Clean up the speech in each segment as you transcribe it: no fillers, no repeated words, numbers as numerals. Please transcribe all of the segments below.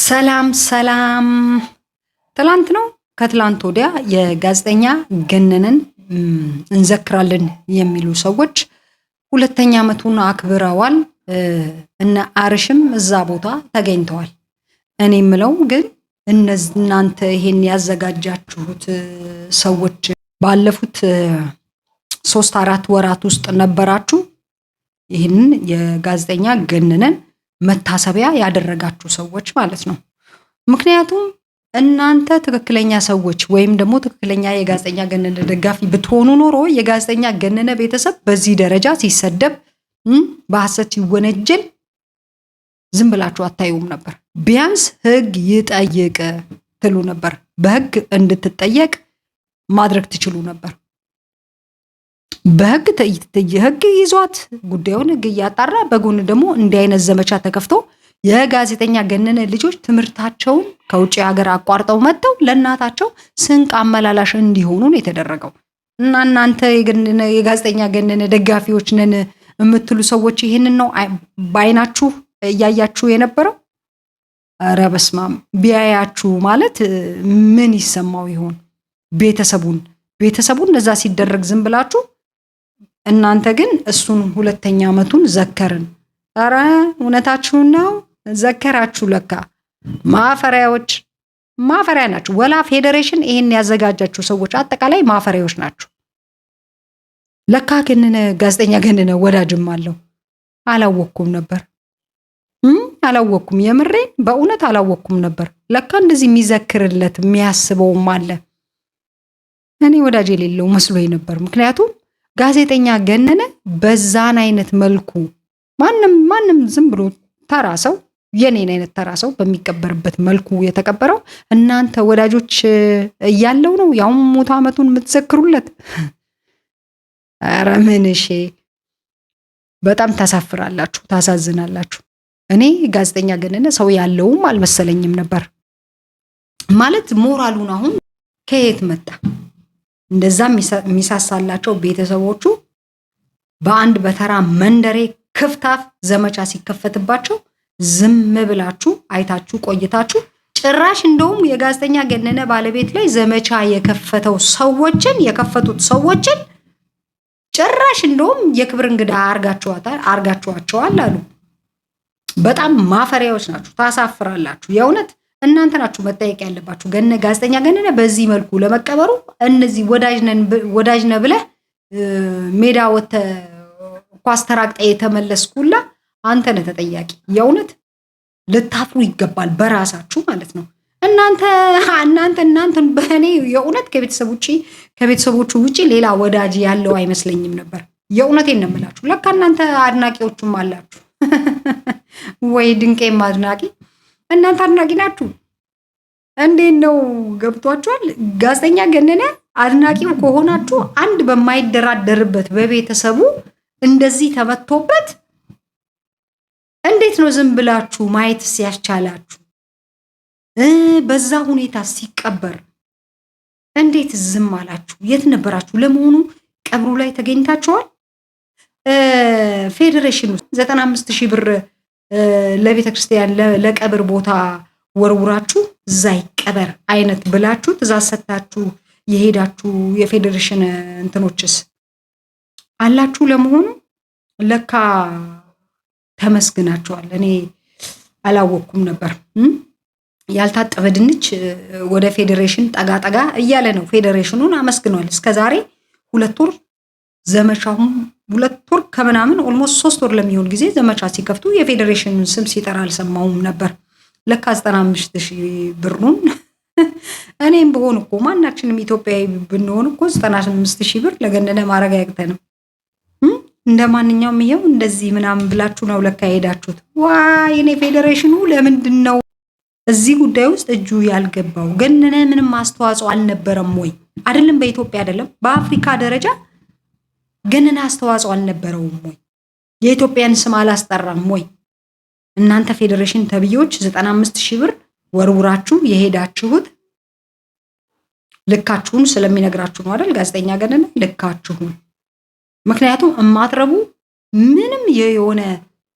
ሰላም ሰላም። ትላንት ነው ከትላንት ወዲያ የጋዜጠኛ ገነነን እንዘክራለን የሚሉ ሰዎች ሁለተኛ ዓመቱን አክብረዋል። እነ አርሽም እዛ ቦታ ተገኝተዋል። እኔ የምለው ግን እናንተ ይሄን ያዘጋጃችሁት ሰዎች ባለፉት 3-4 ወራት ውስጥ ነበራችሁ? ይህንን የጋዜጠኛ ገነነን መታሰቢያ ያደረጋችሁ ሰዎች ማለት ነው። ምክንያቱም እናንተ ትክክለኛ ሰዎች ወይም ደግሞ ትክክለኛ የጋዜጠኛ ገነነ ደጋፊ ብትሆኑ ኖሮ የጋዜጠኛ ገነነ ቤተሰብ በዚህ ደረጃ ሲሰደብ በሐሰት ሲወነጀል ዝም ብላችሁ አታዩም ነበር። ቢያንስ ሕግ ይጠይቅ ትሉ ነበር። በሕግ እንድትጠየቅ ማድረግ ትችሉ ነበር። በሕግ ይዟት ጉዳዩን ሕግ እያጣራ በጎን ደግሞ እንዲህ አይነት ዘመቻ ተከፍቶ የጋዜጠኛ ገነነ ልጆች ትምህርታቸውን ከውጭ ሀገር አቋርጠው መጥተው ለእናታቸው ስንቅ አመላላሽ እንዲሆኑ ነው የተደረገው። እና እናንተ የጋዜጠኛ ገነነ ደጋፊዎች ነን የምትሉ ሰዎች ይህንን ነው በአይናችሁ እያያችሁ የነበረው? ኧረ በስመ አብ! ቢያያችሁ ማለት ምን ይሰማው ይሆን? ቤተሰቡን እዛ ሲደረግ ዝም ብላችሁ እናንተ ግን እሱን ሁለተኛ ዓመቱን ዘከርን። ኧረ እውነታችሁን ነው፣ ዘከራችሁ። ለካ ማፈሪያ ናችሁ። ወላ ፌዴሬሽን ይሄን ያዘጋጃችሁ ሰዎች አጠቃላይ ማፈሪያዎች ናችሁ። ለካ ገነነ ጋዜጠኛ ገነነ ወዳጅም አለው። አላወቅኩም ነበር። የምሬን በእውነት አላወቅኩም ነበር። ለካ እንደዚህ የሚዘክርለት የሚያስበውም አለ። እኔ ወዳጅ የሌለው መስሎኝ ነበር። ምክንያቱም ጋዜጠኛ ገነነ በዛን አይነት መልኩ ማንም ዝም ብሎ ተራ ሰው የኔን አይነት ተራ ሰው በሚቀበርበት መልኩ የተቀበረው እናንተ ወዳጆች እያለው ነው ያውም ሞት ዓመቱን የምትዘክሩለት። ኧረ ምንሼ በጣም ታሳፍራላችሁ፣ ታሳዝናላችሁ። እኔ ጋዜጠኛ ገነነ ሰው ያለውም አልመሰለኝም ነበር። ማለት ሞራሉን አሁን ከየት መጣ? እንደዛ የሚሳሳላቸው ቤተሰቦቹ በአንድ በተራ መንደሬ ክፍታፍ ዘመቻ ሲከፈትባቸው ዝም ብላችሁ አይታችሁ ቆይታችሁ ጭራሽ እንደውም የጋዜጠኛ ገነነ ባለቤት ላይ ዘመቻ የከፈቱት ሰዎችን ጭራሽ እንደውም የክብር እንግዳ አርጋችኋቸዋል አሉ። በጣም ማፈሪያዎች ናችሁ፣ ታሳፍራላችሁ። የእውነት እናንተ ናችሁ መጠየቅ ያለባችሁ። ጋዜጠኛ ገነነ በዚህ መልኩ ለመቀበሩ እነዚህ ወዳጅ ነህ ብለህ ሜዳ ወጥተህ ኳስ ተራግጠህ የተመለስኩላ አንተ ነህ ተጠያቂ። የእውነት ልታፍሩ ይገባል በራሳችሁ ማለት ነው። እናንተ በእኔ የእውነት ከቤተሰቦቹ ውጪ ሌላ ወዳጅ ያለው አይመስለኝም ነበር። የእውነቴን ነው የምላችሁ። ለካ እናንተ አድናቂዎቹም አላችሁ። ወይ ድንቄም አድናቂ እናንተ አድናቂ ናችሁ። እንዴት ነው ገብቷችኋል? ጋዜጠኛ ገነነ አድናቂው ከሆናችሁ አንድ በማይደራደርበት በቤተሰቡ እንደዚህ ተመቶበት እንዴት ነው ዝም ብላችሁ ማየት ሲያስቻላችሁ? በዛ ሁኔታ ሲቀበር እንዴት ዝም አላችሁ? የት ነበራችሁ? ለመሆኑ ቀብሩ ላይ ተገኝታችኋል? ፌዴሬሽኑ 95,000 ብር ለቤተ ክርስቲያን ለቀብር ቦታ ወርውራችሁ እዛ ይቀበር አይነት ብላችሁ ትእዛዝ ሰጥታችሁ የሄዳችሁ የፌዴሬሽን እንትኖችስ አላችሁ? ለመሆኑ ለካ ተመስግናችኋል። እኔ አላወቅኩም ነበር። ያልታጠበ ድንች ወደ ፌዴሬሽን ጠጋ እያለ ነው። ፌዴሬሽኑን አመስግኗል። እስከዛሬ 2 ወር ዘመቻውም 2 ወር ከምናምን ኦልሞስት 3 ወር ለሚሆን ጊዜ ዘመቻ ሲከፍቱ የፌዴሬሽኑን ስም ሲጠራ አልሰማውም ነበር። ለካ 95,000 ብሩን እኔም ብሆን እኮ ማናችንም ኢትዮጵያዊ ብንሆን እኮ 95,000 ብር ለገነነ ማድረግ አያቅተንም። እንደ ማንኛውም ይሄው እንደዚህ ምናምን ብላችሁ ነው ለካ ሄዳችሁት። ዋይ እኔ ፌዴሬሽኑ ለምንድን ነው እዚህ ጉዳይ ውስጥ እጁ ያልገባው? ገነነ ምንም አስተዋጽኦ አልነበረም ወይ? አይደለም በኢትዮጵያ አይደለም በአፍሪካ ደረጃ ገነነ አስተዋጽኦ አልነበረውም ወይ? የኢትዮጵያን ስም አላስጠራም ወይ? እናንተ ፌዴሬሽን ተብዮች 95,000 ብር ወርውራችሁ የሄዳችሁት ልካችሁን ስለሚነግራችሁ ነው አይደል? ጋዜጠኛ ገነነ ልካችሁን። ምክንያቱም እማትረቡ ምንም የሆነ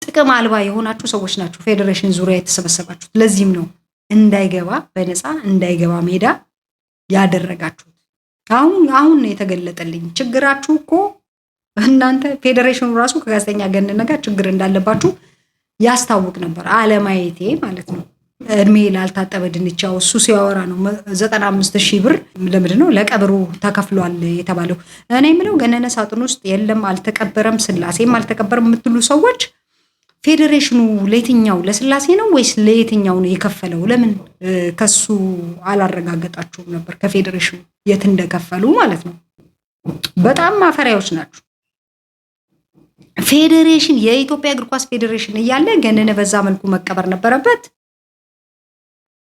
ጥቅም አልባ የሆናችሁ ሰዎች ናችሁ ፌዴሬሽን ዙሪያ የተሰበሰባችሁት። ለዚህም ነው እንዳይገባ በነፃ እንዳይገባ ሜዳ ያደረጋችሁት አሁን የተገለጠልኝ። ችግራችሁ እኮ እናንተ ፌዴሬሽኑ ራሱ ከጋዜጠኛ ገነነ ጋር ችግር እንዳለባችሁ ያስታውቅ ነበር፣ አለማየቴ ማለት ነው። እድሜ ላልታጠበ ድንች እሱ ሲያወራ ነው 95,000 ብር ለምንድን ነው ለቀብሩ ተከፍሏል የተባለው? እኔ የምለው ገነነ ሳጥን ውስጥ የለም፣ አልተቀበረም፣ ስላሴም አልተቀበረም የምትሉ ሰዎች ፌዴሬሽኑ ለየትኛው ለስላሴ ነው ወይስ ለየትኛው ነው የከፈለው? ለምን ከሱ አላረጋገጣችሁም ነበር? ከፌዴሬሽኑ የት እንደከፈሉ ማለት ነው። በጣም ማፈሪያዎች ናችሁ። ፌዴሬሽን የኢትዮጵያ እግር ኳስ ፌዴሬሽን እያለ ገነነ በዛ መልኩ መቀበር ነበረበት።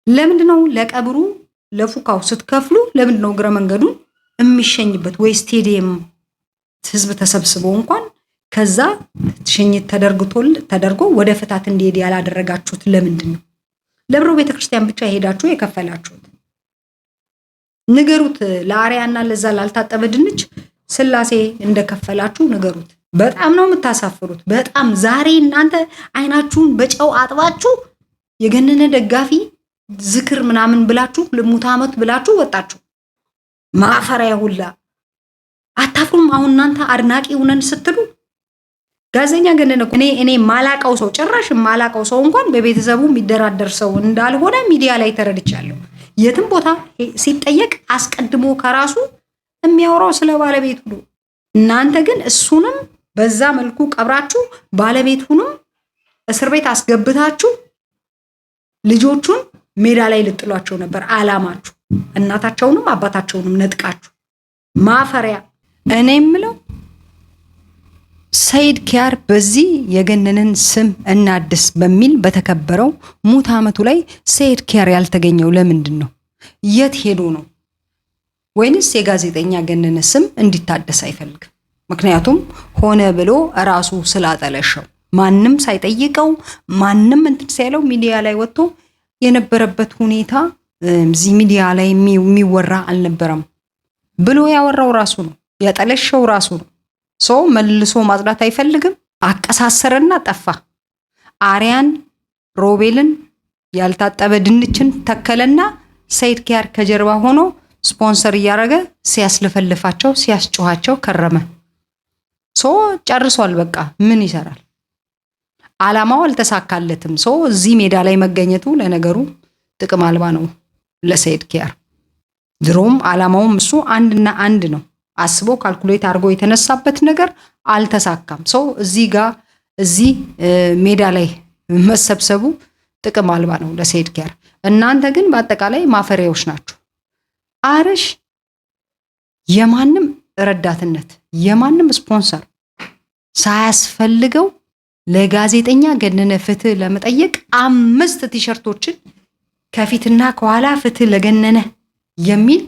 ለምንድነው ለቀብሩ ለፉካው ስትከፍሉ ለምንድነው እግረ መንገዱን የሚሸኝበት ወይ ስቴዲየም ህዝብ ተሰብስቦ እንኳን ከዛ ሽኝት ተደርጎ ወደ ፍታት እንዲሄድ ያላደረጋችሁት ለምንድን ነው? ለብሮ ቤተክርስቲያን ብቻ ሄዳችሁ የከፈላችሁት ንገሩት። ለአርያና ለዛ ላልታጠበ ድንች ስላሴ እንደከፈላችሁ ንገሩት። በጣም ነው የምታሳፍሩት። በጣም ዛሬ እናንተ አይናችሁን በጨው አጥባችሁ የገነነ ደጋፊ ዝክር ምናምን ብላችሁ ለሙት ዓመት ብላችሁ ወጣችሁ። ማፈሪያ ሁላ አታፍሩም? አሁን እናንተ አድናቂ ሆነን ስትሉ ጋዜጠኛ ገነነ እኔ ማላቀው ሰው ጭራሽ ማላቀው ሰው እንኳን በቤተሰቡ የሚደራደር ሰው እንዳልሆነ ሚዲያ ላይ ተረድቻለሁ። የትም ቦታ ሲጠየቅ አስቀድሞ ከራሱ የሚያወራው ስለ ባለቤቱ ነው። እናንተ ግን እሱንም በዛ መልኩ ቀብራችሁ ባለቤቱንም እስር ቤት አስገብታችሁ ልጆቹን ሜዳ ላይ ልጥሏቸው ነበር አላማችሁ። እናታቸውንም አባታቸውንም ነጥቃችሁ ማፈሪያ። እኔ የምለው ሰይድ ኪያር በዚህ የገነነን ስም እናድስ በሚል በተከበረው ሙት ዓመቱ ላይ ሰይድ ኪያር ያልተገኘው ለምንድን ነው? የት ሄዶ ነው? ወይንስ የጋዜጠኛ ገነነ ስም እንዲታደስ አይፈልግም? ምክንያቱም ሆነ ብሎ ራሱ ስላጠለሸው ማንም ሳይጠይቀው ማንም እንትን ሳይለው ሚዲያ ላይ ወጥቶ የነበረበት ሁኔታ እዚህ ሚዲያ ላይ የሚወራ አልነበረም ብሎ ያወራው ራሱ ነው፣ ያጠለሸው ራሱ ነው። ሰው መልሶ ማጽዳት አይፈልግም። አቀሳሰረና ጠፋ። አርያን ሮቤልን ያልታጠበ ድንችን ተከለና ሰይድ ኪያር ከጀርባ ሆኖ ስፖንሰር እያደረገ ሲያስለፈልፋቸው ሲያስጮሃቸው ከረመ። ሰው ጨርሷል። በቃ ምን ይሰራል? አላማው አልተሳካለትም። ሰው እዚህ ሜዳ ላይ መገኘቱ ለነገሩ ጥቅም አልባ ነው ለሰይድ ኪያር። ድሮም አላማውም እሱ አንድና አንድ ነው። አስቦ ካልኩሌት አድርጎ የተነሳበት ነገር አልተሳካም። ሰው እዚህ ሜዳ ላይ መሰብሰቡ ጥቅም አልባ ነው ለሰይድ ኪያር። እናንተ ግን በአጠቃላይ ማፈሪያዎች ናችሁ። አርሽ የማንም ረዳትነት የማንም ስፖንሰር ሳያስፈልገው ለጋዜጠኛ ገነነ ፍትህ ለመጠየቅ 5 ቲሸርቶችን ከፊትና ከኋላ ፍትህ ለገነነ የሚል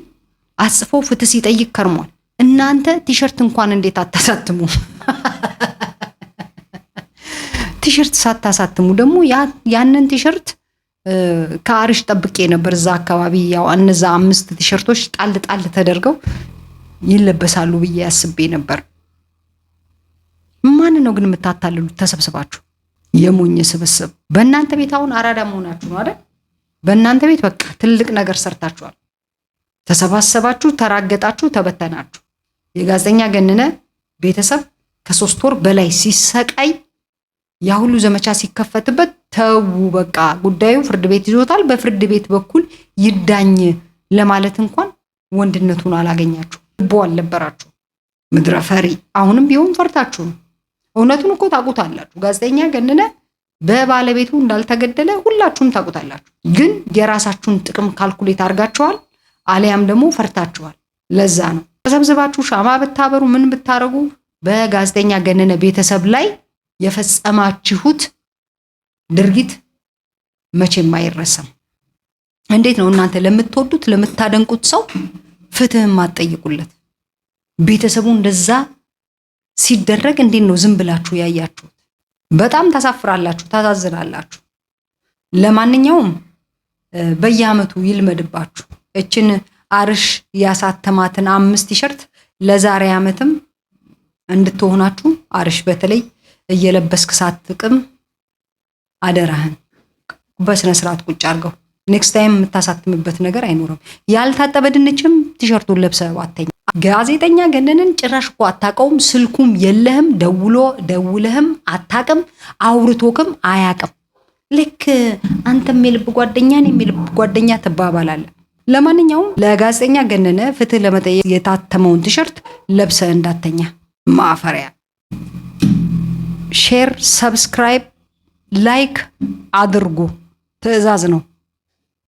አጽፎ ፍትህ ሲጠይቅ ከርሟል። እናንተ ቲሸርት እንኳን እንዴት አታሳትሙ? ቲሸርት ሳታሳትሙ ደግሞ ያንን ቲሸርት ከአርሽ ጠብቄ ነበር። እዛ አካባቢ ያው እነዛ 5 ቲሸርቶች ጣል ጣል ተደርገው ይለበሳሉ ብዬ ያስቤ ነበር። ማን ነው ግን የምታታልሉት? ተሰብስባችሁ የሞኝ ስብስብ። በእናንተ ቤት አሁን አራዳ መሆናችሁ ነው አይደል? በእናንተ ቤት በቃ ትልቅ ነገር ሰርታችኋል። ተሰባሰባችሁ፣ ተራገጣችሁ፣ ተበተናችሁ። የጋዜጠኛ ገነነ ቤተሰብ ከ3 ወር በላይ ሲሰቃይ ያ ሁሉ ዘመቻ ሲከፈትበት ተው በቃ ጉዳዩ ፍርድ ቤት ይዞታል፣ በፍርድ ቤት በኩል ይዳኝ ለማለት እንኳን ወንድነቱን አላገኛችሁ፣ ልቦ አልነበራችሁ። ምድረ ፈሪ። አሁንም ቢሆን ፈርታችሁ ነው። እውነቱን እኮ ታውቁታላችሁ። ጋዜጠኛ ገነነ በባለቤቱ እንዳልተገደለ ሁላችሁም ታውቁታላችሁ። ግን የራሳችሁን ጥቅም ካልኩሌት አድርጋችኋል፣ አሊያም ደግሞ ፈርታችኋል። ለዛ ነው ተሰብስባችሁ ሻማ ብታበሩ ምን ብታረጉ በጋዜጠኛ ገነነ ቤተሰብ ላይ የፈጸማችሁት ድርጊት መቼም አይረሳም። እንዴት ነው እናንተ ለምትወዱት ለምታደንቁት ሰው ፍትህም ማትጠይቁለት? ቤተሰቡ እንደዛ ሲደረግ እንዴት ነው ዝም ብላችሁ ያያችሁት? በጣም ታሳፍራላችሁ፣ ታሳዝናላችሁ። ለማንኛውም በየአመቱ ይልመድባችሁ። እችን አርሽ ያሳተማትን 5 ቲሸርት ለዛሬ አመትም እንድትሆናችሁ አርሽ በተለይ እየለበስክ ሳትጥቅም አደራህን በስነ ስርዓት ቁጭ አድርገው። ኔክስት ታይም የምታሳትምበት ነገር አይኖርም። ያልታጠበ ድንችም ቲሸርቱን ለብሰህ አተኛ። ጋዜጠኛ ገነንን ጭራሽ እኮ አታውቀውም። ስልኩም የለህም። ደውለህም አታውቅም። አውርቶክም አያውቅም። ልክ አንተም የልብ ጓደኛ እኔም የልብ ጓደኛ ትባባላለህ። ለማንኛውም ለጋዜጠኛ ገነነ ፍትህ ለመጠየቅ የታተመውን ቲሸርት ለብሰህ እንዳተኛ ማፈሪያ። ሼር፣ ሰብስክራይብ፣ ላይክ አድርጉ። ትዕዛዝ ነው።